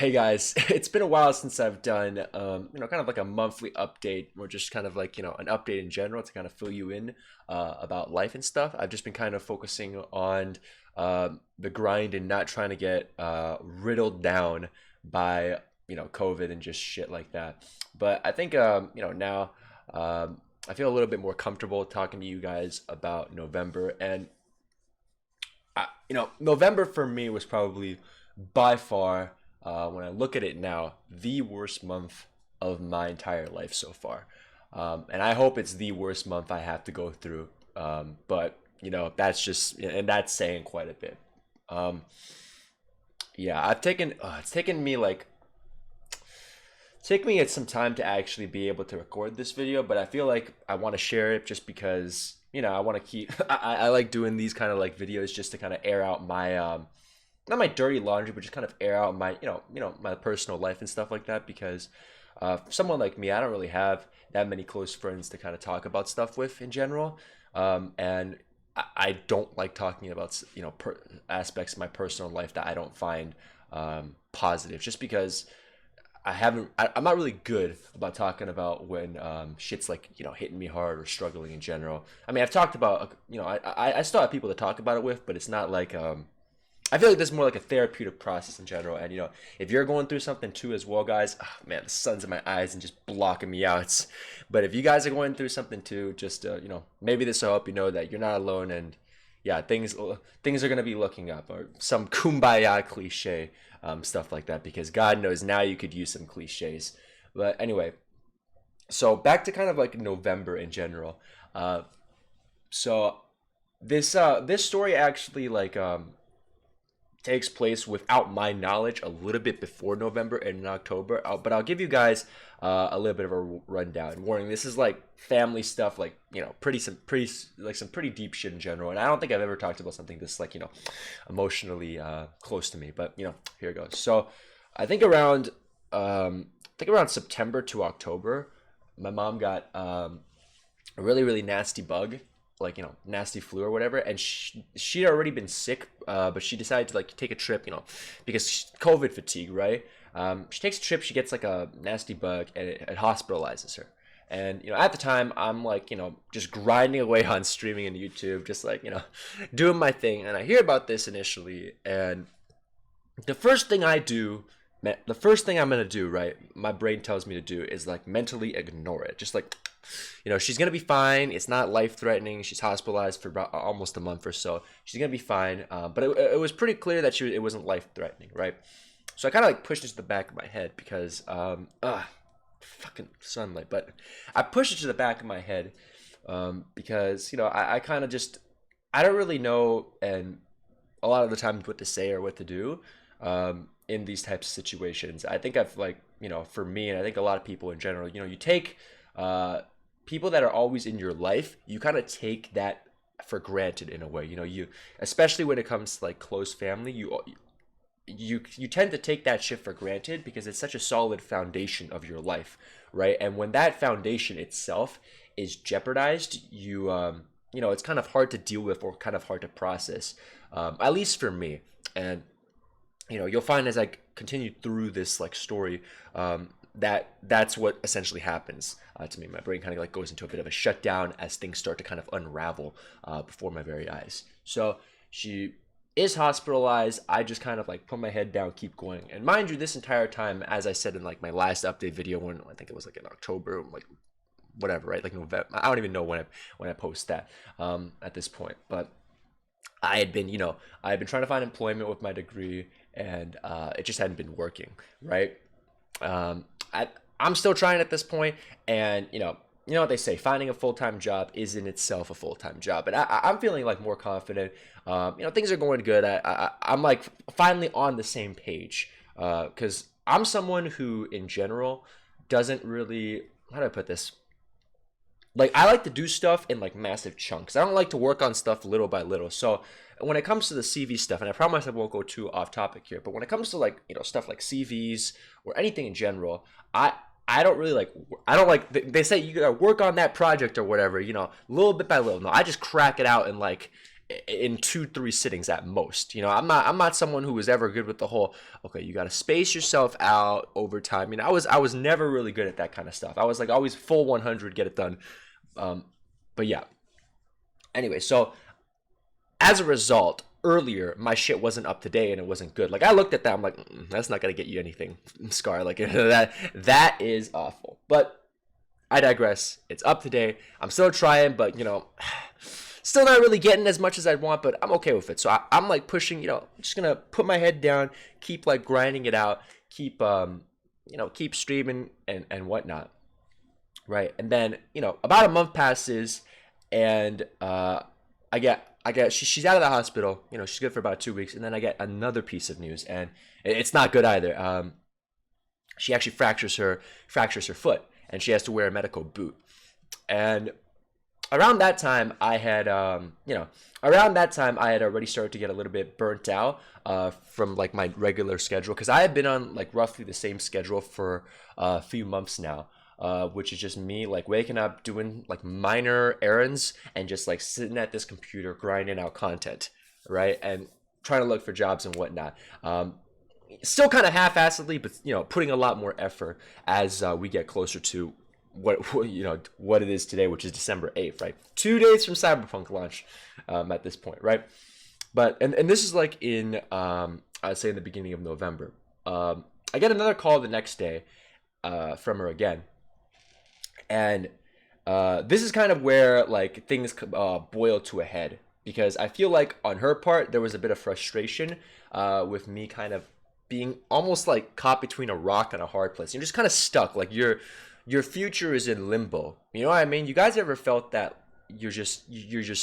Hey guys, it's been a while since I've done, kind of like a monthly update, or just kind of like, an update in general to kind of fill you in about life and stuff. I've just been kind of focusing on the grind and not trying to get riddled down by, COVID and just shit like that. But I think, now I feel a little bit more comfortable talking to you guys about November. And, November for me was probably by far, when I look at it now, the worst month of my entire life so far. And I hope it's the worst month I have to go through. But that's just, and that's saying quite a bit. Um, yeah, it's taken me like, take me some time to actually be able to record this video, but I feel like I want to share it just because, I want to keep, I like doing these kind of like videos just to kind of air out my, not my dirty laundry, but just kind of air out my, my personal life and stuff like that. Because for someone like me, I don't really have that many close friends to kind of talk about stuff with in general, and I don't like talking about aspects of my personal life that I don't find positive, just because I'm not really good about talking about when shit's like hitting me hard or struggling in general. I mean, I've talked about I still have people to talk about it with, but it's not like I feel like this is more like a therapeutic process in general. And if you're going through something too as well, guys, oh, man, the sun's in my eyes and just blocking me out. But if you guys are going through something too, just maybe this will help you know that you're not alone. And yeah, things are gonna be looking up, or some kumbaya cliche, stuff like that. Because God knows now you could use some cliches. But anyway, so back to kind of like November in general. So this story actually like takes place without my knowledge a little bit before November and in October. But I'll give you guys a little bit of a rundown. Warning: this is like family stuff, like some pretty deep shit in general. And I don't think I've ever talked about something this like emotionally close to me. But here it goes. So I think around September to October, my mom got a really nasty bug, like nasty flu or whatever, and she'd already been sick, but she decided to like take a trip, because COVID fatigue, right? She takes a trip, she gets like a nasty bug, and it hospitalizes her. And at the time, I'm like just grinding away on streaming and YouTube, just like doing my thing. And I hear about this initially, and the first thing I do, the first thing I'm gonna do, right? My brain tells me to do is like mentally ignore it. Just like, she's gonna be fine. It's not life threatening. She's hospitalized for about almost a month or so. She's gonna be fine. But it was pretty clear that it wasn't life threatening, right? So I kind of like pushed it to the back of my head because, fucking sunlight. But I pushed it to the back of my head, because I kind of just, I don't really know, and a lot of the times what to say or what to do in these types of situations. I think I've like, for me, and I think a lot of people in general, you take people that are always in your life, you kind of take that for granted in a way. You, especially when it comes to like close family, you tend to take that shit for granted because it's such a solid foundation of your life, right? And when that foundation itself is jeopardized, it's kind of hard to deal with or kind of hard to process, at least for me. And you'll find as I continue through this like story, that's what essentially happens to me. My brain kind of like goes into a bit of a shutdown as things start to kind of unravel before my very eyes. So she is hospitalized. I just kind of like put my head down, keep going. And mind you, this entire time, as I said in like my last update video, when I think it was like in October, like whatever, right? Like November. I don't even know when I post that at this point. But I had been trying to find employment with my degree, and it just hadn't been working, right? Um, I'm still trying at this point, and what they say: finding a full-time job is in itself a full-time job. And I'm feeling like more confident. Things are going good. I'm like finally on the same page, because I'm someone who, in general, doesn't really, how do I put this? Like, I like to do stuff in like massive chunks. I don't like to work on stuff little by little. So when it comes to the CV stuff, and I promise I won't go too off topic here, but when it comes to like stuff like CVs or anything in general, I don't really like, I don't like, they say you gotta work on that project or whatever, little bit by little. No, I just crack it out in like in 2-3 sittings at most. I'm not someone who was ever good with the whole, okay, you got to space yourself out over time. I was never really good at that kind of stuff. I was like always full 100, get it done. um but yeah, anyway, so as a result, earlier my shit wasn't up to date and it wasn't good. Like I looked at that, I'm like, that's not gonna get you anything, Scar. Like that is awful. But I digress. It's up to date. I'm still trying, but still not really getting as much as I'd want. But I'm okay with it. So I'm like pushing. Just gonna put my head down, keep like grinding it out, keep streaming and whatnot, right? And then about a month passes, and she's out of the hospital. She's good for about 2 weeks, and then I get another piece of news, and it's not good either. She actually fractures her foot, and she has to wear a medical boot. And around that time, I had already started to get a little bit burnt out from like my regular schedule, because I had been on like roughly the same schedule for a few months now. Which is just me like waking up, doing like minor errands, and just like sitting at this computer grinding out content, right? And trying to look for jobs and whatnot. Still kind of half-assedly, but putting a lot more effort as we get closer to what it is today, which is December 8th, right? 2 days from Cyberpunk launch at this point, right? But and this is like in I'd say in the beginning of November. I get another call the next day from her again. And this is kind of where like things boil to a head, because I feel like on her part there was a bit of frustration with me kind of being almost like caught between a rock and a hard place. You're just kind of stuck, like your future is in limbo. You know what I mean? You guys ever felt that you're just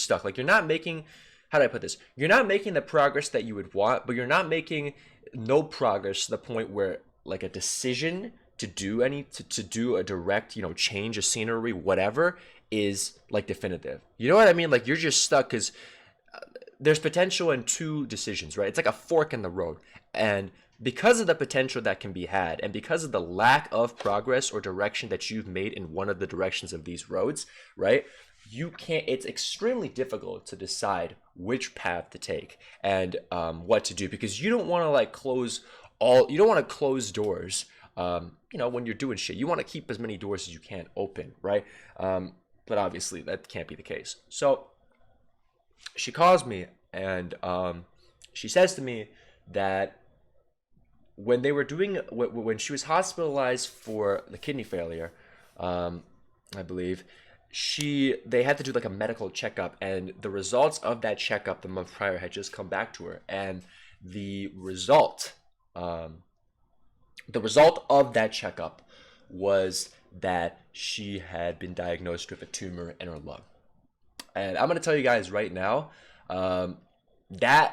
stuck, like you're not making, how do I put this? You're not making the progress that you would want, but you're not making no progress to the point where like a decision to do a direct, change of scenery, whatever, is like definitive. You know what I mean? Like you're just stuck because there's potential in two decisions, right? It's like a fork in the road. And because of the potential that can be had, and because of the lack of progress or direction that you've made in one of the directions of these roads, right? It's extremely difficult to decide which path to take and what to do, because you don't want to close doors. When you're doing shit, you want to keep as many doors as you can open, right? But obviously that can't be the case. So she calls me, and she says to me that when she was hospitalized for the kidney failure, I believe, they had to do like a medical checkup, and the results of that checkup the month prior had just come back to her, and the result of that checkup was that she had been diagnosed with a tumor in her lung. And I'm gonna tell you guys right now,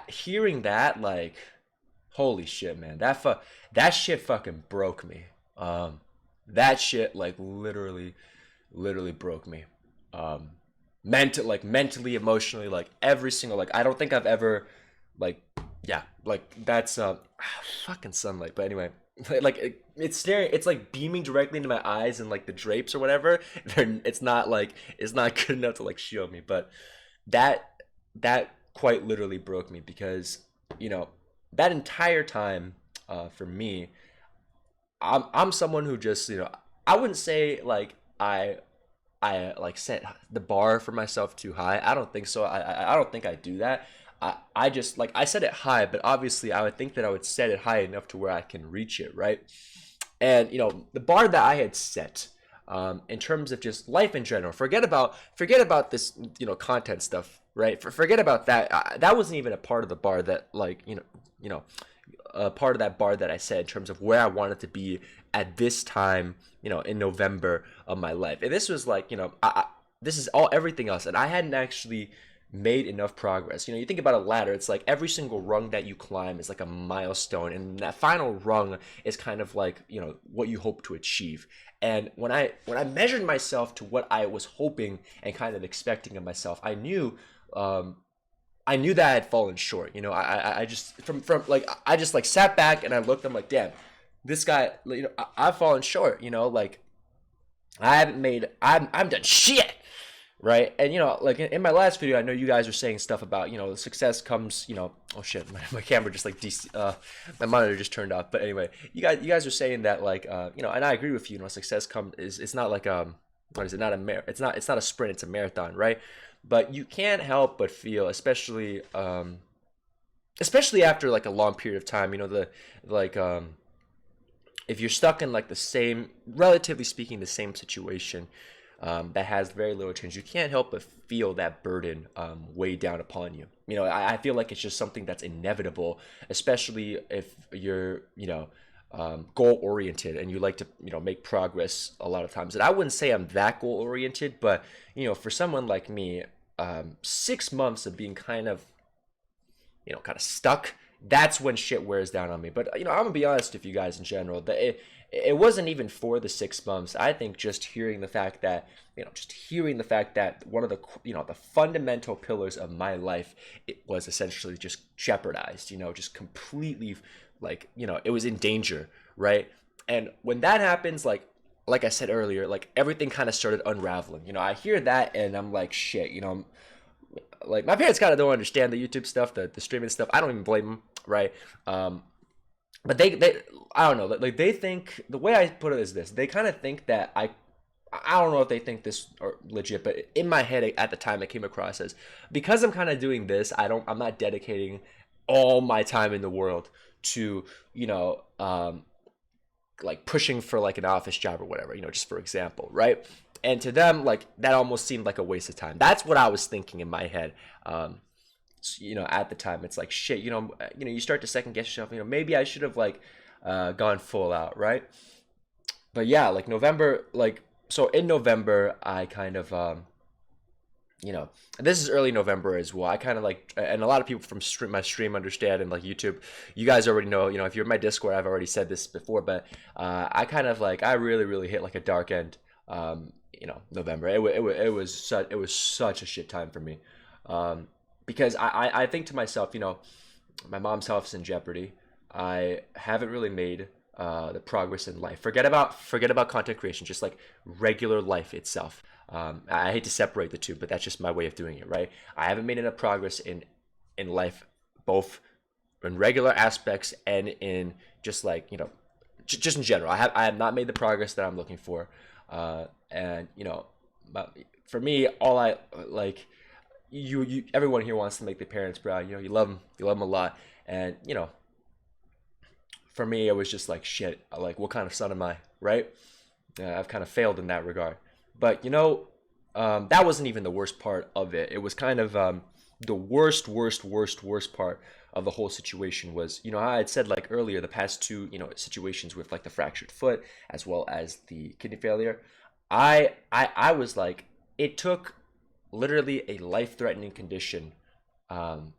hearing that, like, holy shit, man, that shit fucking broke me. That shit like literally broke me. Mentally, emotionally, like every single, like I don't think I've ever, like, yeah, like that's fucking sunlight. But anyway, like it's like beaming directly into my eyes and like the drapes or whatever. It's not good enough to like shield me. But that quite literally broke me, because that entire time, for me, I'm someone who just, I wouldn't say like I like set the bar for myself too high. I don't think so. I don't think I do that. I just, like, I set it high, but obviously I would think that I would set it high enough to where I can reach it, right? And the bar that I had set, in terms of just life in general, forget about this content stuff, right? Forget about that. That wasn't even a part of the bar that, like, a part of that bar that I said in terms of where I wanted to be at this time, in November of my life. And this was like, this is everything else, and I hadn't actually made enough progress. You think about a ladder, it's like every single rung that you climb is like a milestone, and that final rung is kind of like, what you hope to achieve. And when I measured myself to what I was hoping and kind of expecting of myself, I knew that I had fallen short. I just I just like sat back and I looked. I'm like, damn, this guy, I've fallen short. Like, I haven't done shit, right? And like in my last video, I know you guys were saying stuff about the success comes, oh shit, my camera just like my monitor just turned off. But anyway, you guys are saying that like and I agree with you. Success comes is it's not like what is it? Not a it's not a sprint, it's a marathon, right? But you can't help but feel, especially after like a long period of time, the like if you're stuck in like the same, relatively speaking, the same situation that has very little change, you can't help but feel that burden weigh down upon you. I feel like it's just something that's inevitable, especially if you're, goal oriented and you like to, make progress a lot of times. And I wouldn't say I'm that goal oriented, but, for someone like me, 6 months of being kind of stuck, that's when shit wears down on me. But I'm gonna be honest with you guys in general, that it wasn't even for the 6 months. I think just hearing the fact that one of the the fundamental pillars of my life, it was essentially just jeopardized, just completely, like, it was in danger, right? And when that happens, like I said earlier, like everything kind of started unraveling. I hear that and I'm like, shit, like my parents kind of don't understand the YouTube stuff, the streaming stuff. I don't even blame them, right? But they I don't know, like they think, the way I put it is this: they kind of think that I don't know if they think this are legit, but in my head at the time it came across as, because I'm kind of doing this, I'm not dedicating all my time in the world to like pushing for like an office job or whatever, just for example, right? And to them, like that almost seemed like a waste of time. That's what I was thinking in my head. At the time, it's like shit. You start to second guess yourself. Maybe I should have like gone full out, right? But yeah, like November, like so in November, I kind of this is early November as well. I kind of like, and a lot of people from my stream understand, and like YouTube, you guys already know, if you're in my Discord, I've already said this before, but I kind of like, I really, really hit like a dark end, November. It was such a shit time for me. Because I think to myself, my mom's health is in jeopardy. I haven't really made the progress in life. Forget about content creation, just like regular life itself. I hate to separate the two, but that's just my way of doing it, right? I haven't made enough progress in life, both in regular aspects and in just like just in general. I have not made the progress that I'm looking for, and but for me, all I like, everyone here wants to make their parents proud. You love them a lot, and for me, it was just like shit. Like, what kind of son am I, right? I've kind of failed in that regard. But that wasn't even the worst part of it. It was kind of the worst part of the whole situation was, I had said like earlier, the past two, situations with like the fractured foot as well as the kidney failure. I was like, it took literally a life-threatening condition on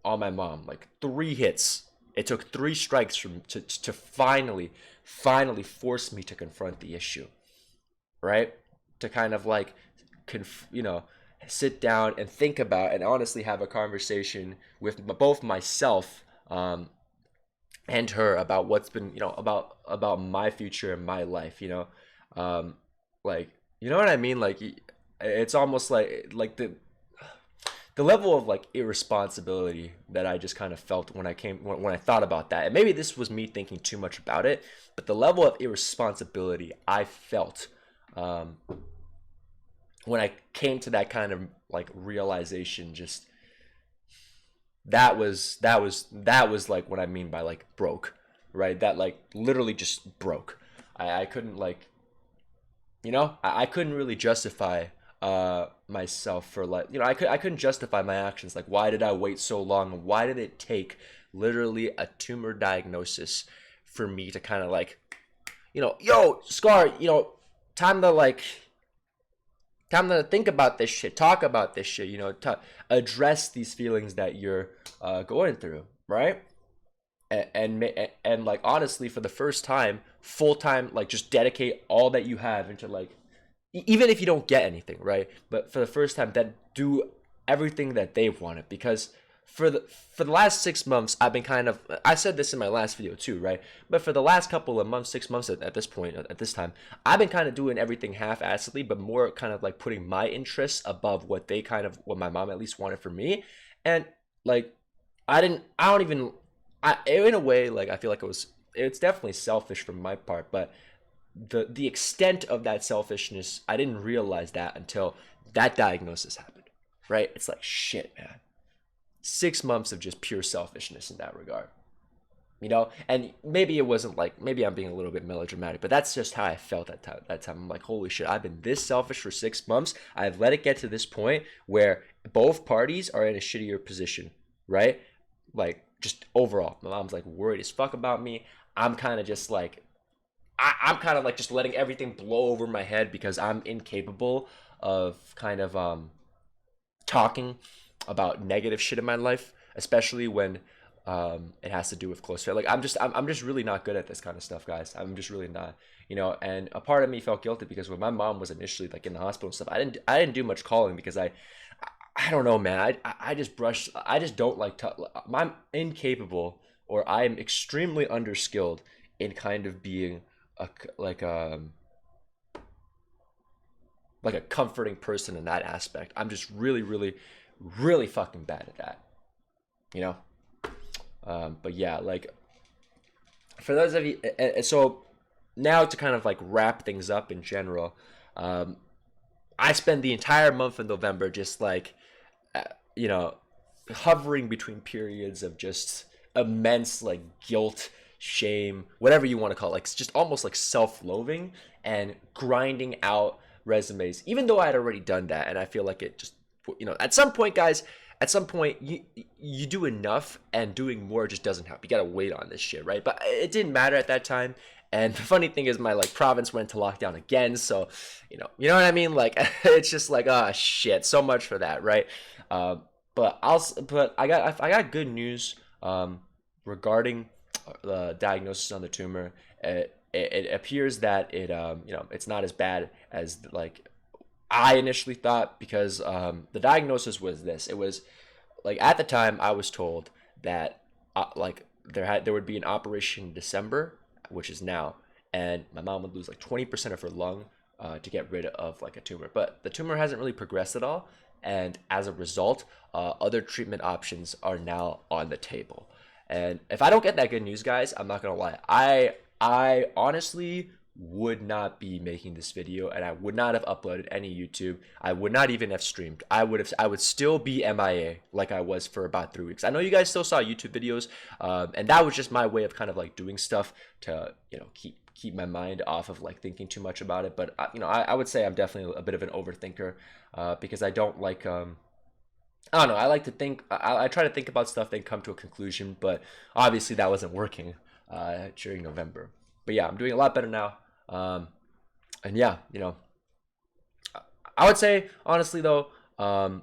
my mom, like 3 hits. It took 3 strikes to finally force me to confront the issue, right? To kind of like, sit down and think about and honestly have a conversation with both myself and her about what's been, about my future and my life, like, you know what I mean? Like, it's almost like the level of like irresponsibility that I just kind of felt when I thought about that. And maybe this was me thinking too much about it, but the level of irresponsibility I felt when I came to that kind of like realization, just that was like what I mean by like broke, right? That like literally just broke. I couldn't like, I couldn't really justify myself for like, I couldn't justify my actions. Like, why did I wait so long? Why did it take literally a tumor diagnosis for me to kind of like, yo, Scar, time to like, time to think about this shit, talk about this shit, to address these feelings that you're going through, right? And like, honestly, for the first time, full time, like, just dedicate all that you have into like, even if you don't get anything, right? But for the first time, that do everything that they've wanted, because for the last 6 months, I've been kind of, I said this in my last video too, right? But for the last couple of months, 6 months at this point, at this time, I've been kind of doing everything half-assedly, but more kind of like putting my interests above what my mom at least wanted for me. And like, I don't even, in a way, like, I feel like it's definitely selfish from my part, but the extent of that selfishness, I didn't realize that until that diagnosis happened, right? It's like, shit, man. 6 months of just pure selfishness in that regard, and maybe it wasn't like, maybe I'm being a little bit melodramatic, but that's just how I felt that time. I'm like, holy shit, I've been this selfish for 6 months. I've let it get to this point where both parties are in a shittier position, right? Like, just overall, my mom's like worried as fuck about me. I'm kind of just like, I'm kind of like just letting everything blow over my head because I'm incapable of kind of talking about negative shit in my life, especially when it has to do with close friends. Like, I'm just really not good at this kind of stuff, guys. I'm just really not, And a part of me felt guilty because when my mom was initially like in the hospital and stuff, I didn't do much calling because I don't know, man. I just brush. I just don't like to. I'm incapable, or I'm extremely underskilled in kind of being a like a comforting person in that aspect. I'm just really, really, really fucking bad at that, you know. But yeah, like, for those of you, so now to kind of like wrap things up in general, I spend the entire month of November just like, uh, you know, hovering between periods of just immense like guilt, shame, whatever you want to call it, like just almost like self-loathing and grinding out resumes, even though I had already done that. And I feel like it just, at some point, guys, at some point you do enough and doing more just doesn't help. You gotta wait on this shit, right? But it didn't matter at that time. And the funny thing is, my like province went to lockdown again, so you know what I mean. Like, it's just like, ah, shit. So much for that, right? Um, but I got good news regarding the diagnosis on the tumor. It appears that it's not as bad as like I initially thought, because the diagnosis was this. It was like, at the time I was told that like there would be an operation in December, which is now, and my mom would lose like 20% of her lung to get rid of like a tumor. But the tumor hasn't really progressed at all, and as a result, other treatment options are now on the table. And if I don't get that good news, guys, I'm not gonna lie. I honestly would not be making this video, and I would not have uploaded any YouTube. I would not even have streamed. I would still be MIA like I was for about 3 weeks. I know you guys still saw YouTube videos, and that was just my way of kind of like doing stuff to keep my mind off of like thinking too much about it. But I would say I'm definitely a bit of an overthinker, because I don't like I don't know. I like to think. I try to think about stuff, then come to a conclusion. But obviously, that wasn't working during November. But yeah, I'm doing a lot better now. And yeah, I would say honestly though, how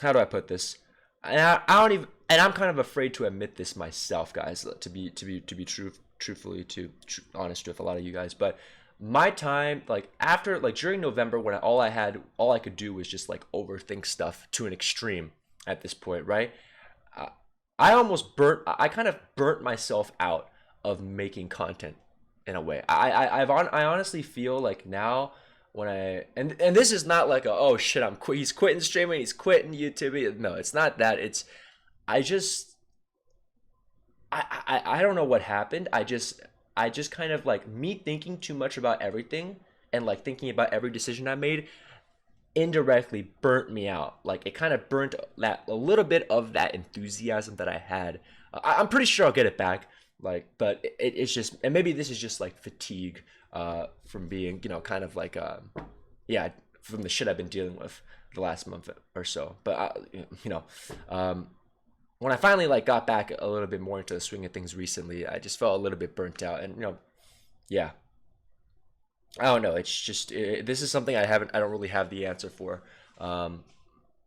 do I put this? And I don't even, and I'm kind of afraid to admit this myself, guys. To be truthfully honest with a lot of you guys, but my time, like after, like during November, when all I could do was just like overthink stuff to an extreme. At this point, right? Uh, I kind of burnt myself out of making content in a way. I honestly feel like now, when and this is not like a, oh shit, he's quitting streaming, he's quitting YouTube. No, it's not that. It's, I just I don't know what happened. I just kind of like, me thinking too much about everything and like thinking about every decision I made indirectly burnt me out. Like, it kind of burnt that, a little bit of that enthusiasm that I had. I'm pretty sure I'll get it back. Like, but it's just, and maybe this is just like fatigue from being, kind of like yeah, from the shit I've been dealing with the last month or so. But when I finally like got back a little bit more into the swing of things recently, I just felt a little bit burnt out. And yeah, I don't know. It's just, this is something I don't really have the answer for. Um,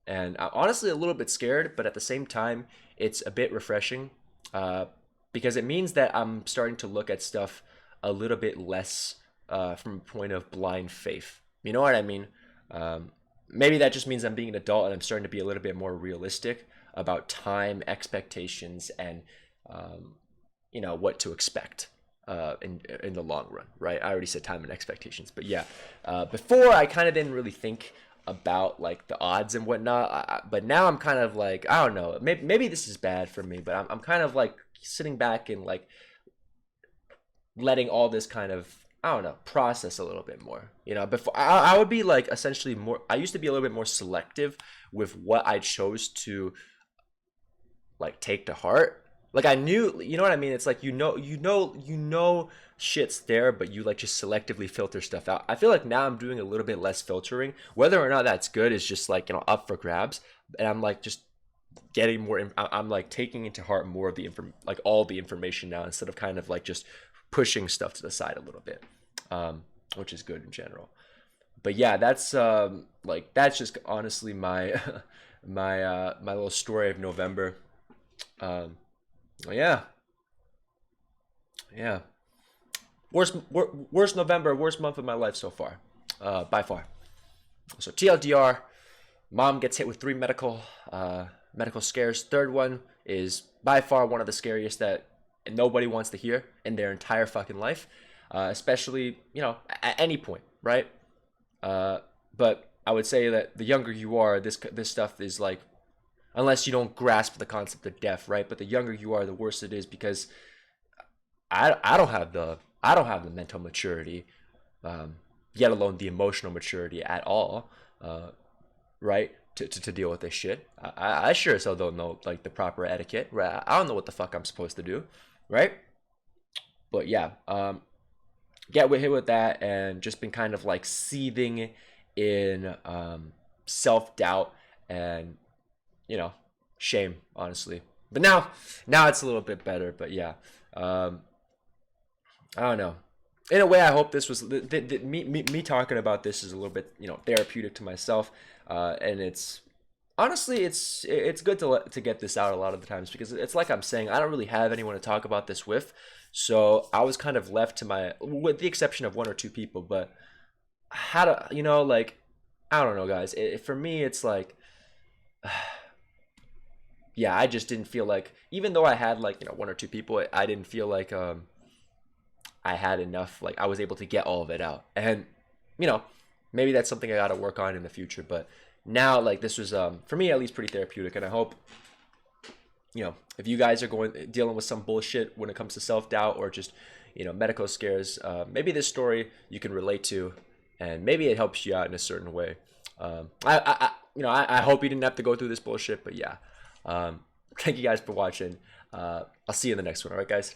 and I'm honestly a little bit scared, but at the same time, it's a bit refreshing, uh, because it means that I'm starting to look at stuff a little bit less from a point of blind faith. You know what I mean? Maybe that just means I'm being an adult and I'm starting to be a little bit more realistic about time, expectations, and what to expect in the long run, right? I already said time and expectations, but yeah, before I kind of didn't really think about like the odds and whatnot, but now I'm kind of like, I don't know, maybe this is bad for me, but I'm kind of like sitting back and like letting all this kind of, I don't know, process a little bit more. Before I would be like essentially more. I used to be a little bit more selective with what I chose to like take to heart. Like I knew, you know what I mean? It's like shit's there, but you like just selectively filter stuff out. I feel like now I'm doing a little bit less filtering. Whether or not that's good is just like up for grabs. And I'm like just getting more. I'm like taking into heart more of the like all the information now, instead of kind of like just pushing stuff to the side a little bit, which is good in general. But yeah, that's just honestly my my little story of November. Um, yeah, yeah. Worst November, worst month of my life so far, by far. So TLDR, mom gets hit with 3 medical scares. Third one is by far one of the scariest that nobody wants to hear in their entire fucking life, especially at any point, right? But I would say that the younger you are, this stuff is like, unless you don't grasp the concept of death, right? But the younger you are, the worse it is, because I don't have the mental maturity, yet alone the emotional maturity at all, right? To deal with this shit. I sure as hell don't know like the proper etiquette, right? I don't know what the fuck I'm supposed to do, right? But yeah, get hit with that, and just been kind of like seething in self-doubt and shame, honestly. But now it's a little bit better. But yeah, I don't know. In a way, I hope this was me talking about this is a little bit therapeutic to myself, and it's honestly it's good to get this out a lot of the times, because it's like I'm saying, I don't really have anyone to talk about this with, so I was kind of left to my, with the exception of 1 or 2 people. But how to like, I don't know, guys. For me, it's like, yeah, I just didn't feel like, even though I had like 1 or 2 people, I didn't feel like I had enough, like I was able to get all of it out. And you know maybe that's something I got to work on in the future. But now, like, this was for me at least pretty therapeutic, and I hope if you guys are dealing with some bullshit when it comes to self-doubt, or just medical scares, maybe this story you can relate to, and maybe it helps you out in a certain way. I hope you didn't have to go through this bullshit. But yeah, thank you guys for watching. I'll see you in the next one. All right, guys.